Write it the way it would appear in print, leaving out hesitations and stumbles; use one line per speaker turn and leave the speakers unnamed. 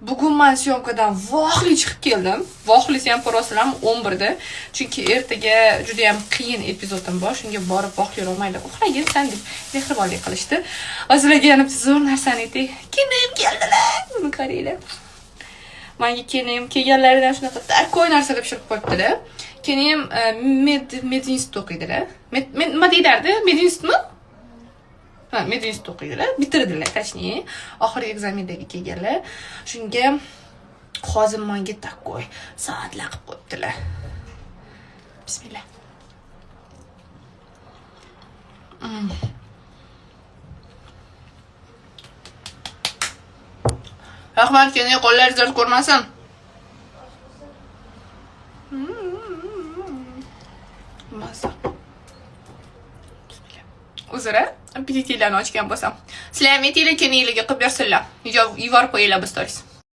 Bugun men syomkadan vohli chiqib keldim. Vohlisi ham porosilam 11da. Chunki ertaga juda ham qiyin epizodim bor. Shunga borib vohli olmaylar. Uxlagin sen deb mehribonlik qilishdi. Hozirga yana bitta zo'r narsani aytay. Kenim keldilar. Buni qaranglar. Menga kenim kelganlaridan shunaqa tarkoy narsalar pishirib qo'yibdilar. Kenim medinstitut o'qiydilar. Nima deylardi? Medinstitutmi? Ha, medinstitut o'qiydilar. Bitirdilar, точнее. Oxirgi ekzamendagi kelganlar. Shunga hozir menga takkoy soatlar qilib qo'yibdilar. Bismillah. Rahmat, keyin qo'llaringiz dard ko'rmasin. Mazza. O'zira apetitlarni ochgan bo'lsam. Sizlar ham aytinglar, keniylarga qilib bersinlar. Yuborib qo'yinglar biz stories.